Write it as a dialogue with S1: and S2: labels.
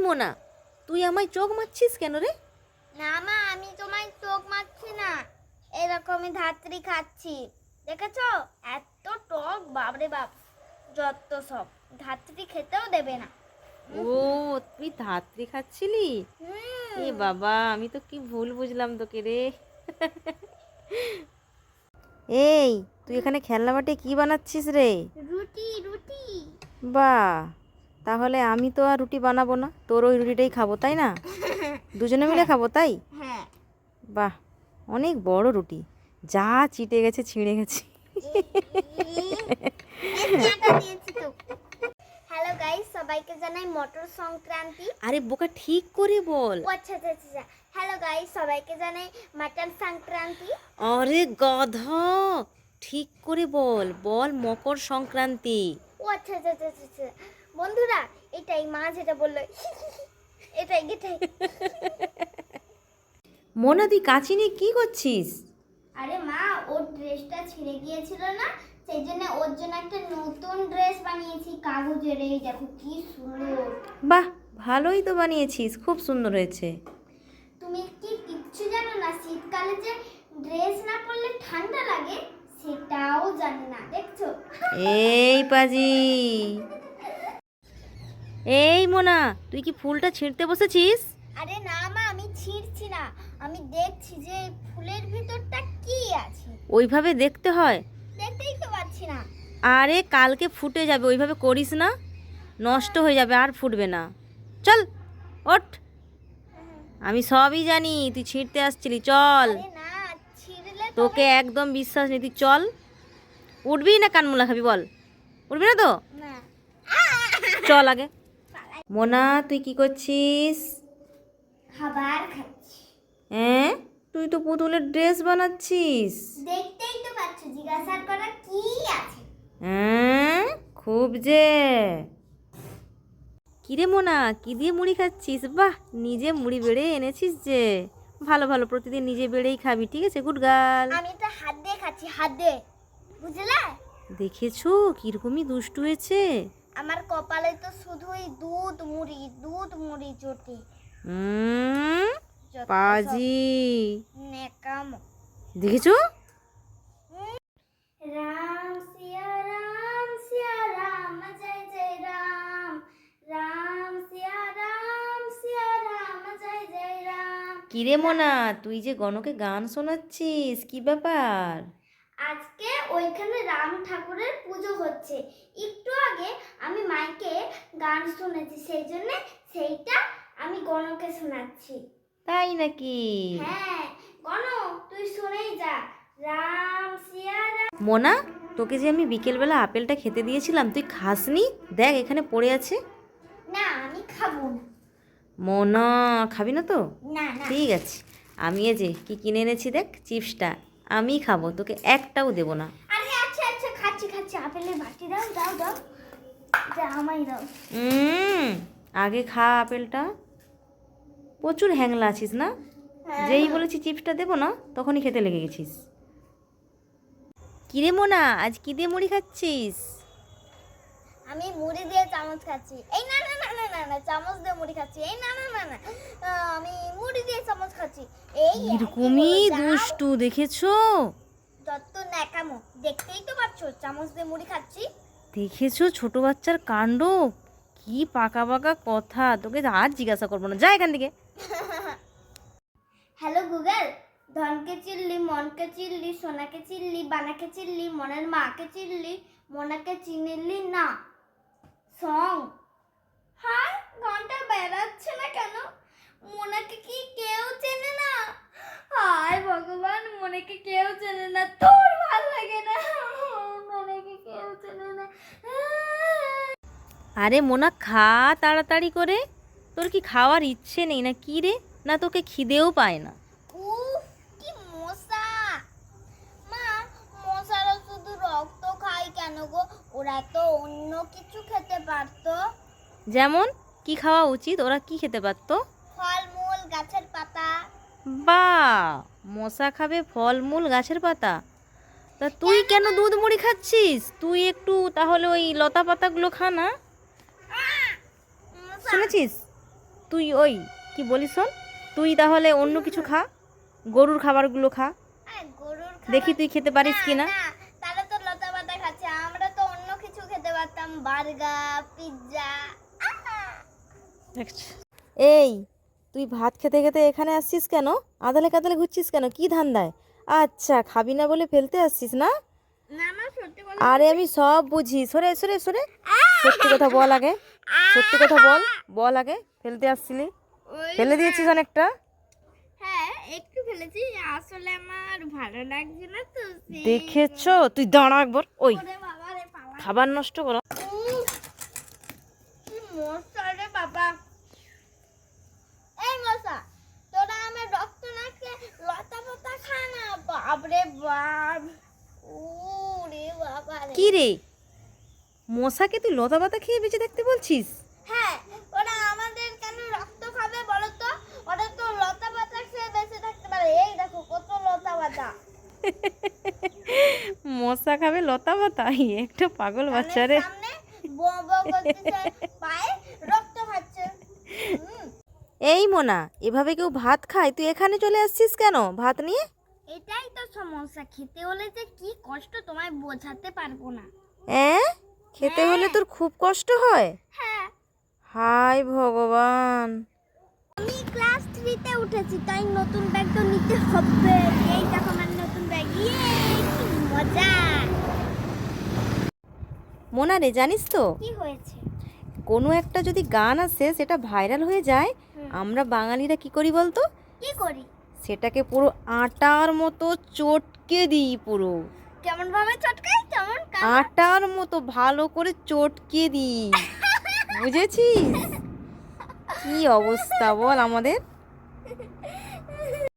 S1: মোনা, তুই আমায় চোখ মারছিস কেন রে?
S2: না মা, আমি তোমায় চোখ মারছি না, এরকমই ধাত্রী খাচ্ছি। দেখেছো এত টক, বাপরে বাপ, যত সব ধাত্রী খেতেও দেবে না।
S1: ও, তুই ধাত্রী খাচ্ছিলি? এ বাবা, আমি তো কি ভুল বুঝলাম তোকে রে। এই, তুই এখানে খেলনা মাঠে কি বানাচ্ছিস রে?
S2: রুটি রুটি।
S1: বাহ, তাহলে আমি তো আর রুটি বানাবো না, তোর ওই রুটিটাই খাবো, তাই না? দুজনে মিলে খাবো, তাই?
S2: হ্যাঁ।
S1: বাহ, অনেক বড় রুটি, যা চিটে গেছে, ছিঁড়ে গেছে।
S2: হ্যালো গাইস, সবাইকে জানাই মটর সংক্রান্তি।
S1: আরে বোকা, ঠিক করে বল।
S2: আচ্ছা আচ্ছা আচ্ছা। হ্যালো গাইস, সবাইকে জানাই মাটন সংক্রান্তি।
S1: আরে গাধা, ঠিক করে বল, বল মকর সংক্রান্তি।
S2: আচ্ছা আচ্ছা আচ্ছা আচ্ছা। বন্ধুরা, এটাই মা যেটা বললো, এটাই এটাই।
S1: মোনা, তুই কাচি নিয়ে কি করছিস?
S2: আরে মা, ওর ড্রেসটা ছিঁড়ে গিয়েছিল না, সেই জন্য ওর জন্য একটা নতুন ড্রেস বানিয়েছি কাগজের। এই দেখো কি সুন্দর।
S1: বাহ, ভালোই তো বানিয়েছিস, খুব সুন্দর হয়েছে।
S2: তুমি কি কিচ্ছু জানো না, শীতকালে যে ড্রেস না পরলে ঠান্ডা লাগে সেটাও জানো না, দেখছো?
S1: এই পাজি, এই মোনা, তুই কি ফুলটা ছিঁড়তে বসেছিস?
S2: আরে না মা, আমি ছিঁড়ছি না, আমি দেখছি যে ফুলের ভিতরটা কি আছে।
S1: ওইভাবে দেখতে হয়?
S2: দেখতেই তো পাচ্ছি না।
S1: আরে কালকে ফুটে যাবে, ওইভাবে করিস না, নষ্ট হয়ে যাবে, আর ফুটবে না। চল, ওঠ, আমি সবই জানি, তুই ছিঁড়তে আসছিলি, চল।
S2: আরে না, ছিঁড়লে
S1: তোকে একদম বিশ্বাস নেই, তুই চল। উঠবি না কানমুলা খাবি, বল? উঠবি না তো?
S2: না।
S1: চল আগে। মোনা, তুই কি করছিস?
S2: খাবার খাচ্ছি।
S1: হ্যাঁ, তুই তো পুতুলের ড্রেস বানাচ্ছিস।
S2: দেখতেই তো পাচ্ছ, জিজ্ঞাসা করা কি আছে।
S1: হ্যাঁ, খুব যে। কিরে মোনা, কি দিয়ে মুড়ি খাচ্ছিস? বাহ, নিজে মুড়ি বেড়ে এনেছিস যে, ভালো ভালো, প্রতিদিন নিজে বেড়েই খাবি, ঠিক আছে, গুড গার্ল।
S2: আমি তো হাত দিয়ে খাচ্ছি, হাত দিয়ে, বুঝলে?
S1: দেখেছো কিরকমই দুষ্টু হয়েছে।
S2: আমার কপালে তো শুধুই দুধ মুড়ি জোটে।
S1: পাজি,
S2: নেকামো।
S1: দেখেছো?
S2: রাম সিয়া রাম জয় জয় রাম। রাম সিয়া রাম জয় জয় রাম।
S1: কিরে মোনা, তুই যে গণকে গান শোনাচ্ছিস, কি ব্যাপার?
S2: আজকে ওইখানে রাম ঠাকুরের পুজো হচ্ছে, একটু আগে আমি মাইকে গান শুনেছি, সেই জন্য সেইটা আমি গণকে শোনাচ্ছি।
S1: তাই নাকি?
S2: হ্যাঁ গণ, তুই শুনেই যা। রাম সিয়া রাম।
S1: মোনা, তোকে যে আমি বিকেলবেলা আপেলটা খেতে দিয়েছিলাম, তুই খাসনি, দেখ এখানে পড়ে আছে।
S2: না, আমি খাবো না।
S1: মোনা, খাবি না তো?
S2: না না।
S1: ঠিক আছে, আমি এই যে কি কিনে এনেছি দেখ, চিপসটা আমি খাবো, তোকে একটাও দেবো না।
S2: আরে আচ্ছা আচ্ছা, খাচ্ছি খাচ্ছি। আপেলের বাটি দাও দাও দাও, যা আমায় দাও।
S1: আগে খা আপেলটা, প্রচুর হ্যাংলা আছিস না? যেই বলেছি চিপসটা দেবো না, তখনই খেতে লেগে গেছিস। কিরে মোনা, আজ কি দিয়ে মুড়ি খাচ্ছিস?
S2: আমি মুড়ি দিয়ে চামচ খাচ্ছি। এই না না না না না না, চামচ দিয়ে মুড়ি খাচ্ছি। এই না না না না, আমি মুড়ি দিয়ে চামচ খাচ্ছি। এই
S1: এরকমই দুষ্টু, দেখেছো?
S2: যত ন্যাকামো, দেখতেই তো পাচ্ছ চামচ দিয়ে মুড়ি খাচ্ছি।
S1: দেখেছো ছোট বাচ্চার কাণ্ড, কি পাকা পাকা কথা, তোকে আর জিজ্ঞাসা করবো না, যা এখান থেকে।
S2: হ্যালো গুগল, ধনকে চিল্লি, মনকে চিল্লি, সোনাকে চিল্লি, বানাকে চিল্লি, মনের মাকে চিল্লি, মোনাকে চিনিলি না। সং। হ্যাঁ, গানটা বেরাচ্ছে না কেন? মোনাকে কি কেউ চেনে না? হায় ভগবান, মনেকে কেউ চেনে না, তোর ভাল লাগে না, মনেকে কেউ চেনে না।
S1: আরে মোনা, খা তাড়াতাড়ি করে, তোর কি খাওয়ার ইচ্ছে নেই না কি রে? না তোকে খিদেও পায় না?
S2: উফ, কি মশা! মা, মশারা শুধু রক্ত খায় কেন গো? ওরা তো অন্য কিছু খেতে পারতো।
S1: যেমন কি খাওয়া উচিত, ওরা কি খেতে পারতো?
S2: ফলমূল, গাছের পাতা।
S1: বা, মশা খাবে ফলমূল গাছের পাতা? তা তুই কেন দুধ মুড়ি খাচ্ছিস? তুই একটু তাহলে ওই লতা পাতাগুলো খা না,
S2: মশা।
S1: শুনেছিস? তুই ওই কি বলিস শোন, তুই তাহলে অন্য কিছু খা, গরুর খাবারগুলো খা,
S2: গরুর
S1: দেখি তুই খেতে পারিস কি না।
S2: তাহলে তো লতা পাতা খাচ্ছে, আমরা তো অন্য কিছু খেতে পারতাম, বার্গার, পিৎজা।
S1: এই তুই ভাত খেতে খেতে এখানে আসছিস কেন? আদালে কাদালে ঘুরছিস কেন? কি ধান্দায়? আচ্ছা, খাবি না বলে ফেলতে আসছিস না?
S2: না না, সত্যি বল।
S1: আরে আমি সব বুঝি, সরে সরে সরে, সত্যি কথা বল আগে, সত্যি কথা বল, বল আগে, ফেলতে আসছিলি, ফেলে দিয়েছিস অনেকটা।
S2: হ্যাঁ, একটু ফেলেছি, আসলে আমার ভালো লাগছে না তো।
S1: দেখেছো, তুই দাঁড়া একবার, ওই
S2: ওরে বাবা রে বাবা,
S1: খাবার নষ্ট করো।
S2: কি মশা রে বাবা। এই মশা, তোরা আমার রক্ত না খেয়ে লতা পাতা খা না। বাপরে বাপ, ওরে বাবা রে।
S1: কি রে, মশাকে তুই লতা পাতা খেয়ে বেঁচে থাকতে বলছিস?
S2: হ্যাঁ, ওরা আমাদের কেন রক্ত খাবে বলো তো? ওরা তো লতা পাতা খেয়ে বেঁচে থাকতে পারে। এই দেখো কত লতা পাতা।
S1: মশা খাবে লতা পাতা? একটা পাগল বাচ্চা রে।
S2: সামনে বো বো করতেছে, পায়ে রক্ত খাচ্ছে।
S1: এই মোনা, এভাবে কেউ ভাত খায়? তুই এখানে চলে আসছিস কেন ভাত নিয়ে?
S2: এটাই তো সমস্যা, খেতে হলে যে কি কষ্ট তোমায় বোঝাতে পারবো না।
S1: খেতে হলে তোর খুব কষ্ট হয়?
S2: হ্যাঁ,
S1: হায় ভগবান।
S2: আমি ক্লাস 3 তে উঠেছি, তাই নতুন ব্যাগ তো নিতে হবে। এই দেখো আমার নতুন ব্যাগ, ইয়ে কি মজা।
S1: মোনা রে, জানিস তো,
S2: কি হয়েছে?
S1: কোনো একটা যদি গান আসে সেটা ভাইরাল হয়ে যায়, আমরা বাঙালিরা কি করি বলতো?
S2: কি করি?
S1: সেটাকে পুরো আটার মতো চটকে দিই, পুরো
S2: কেমন ভাবে চটকাই? কেমন
S1: আটার মতো ভালো করে চটকে দিই, বুঝেছিস? কি অবস্থা বল আমাদের।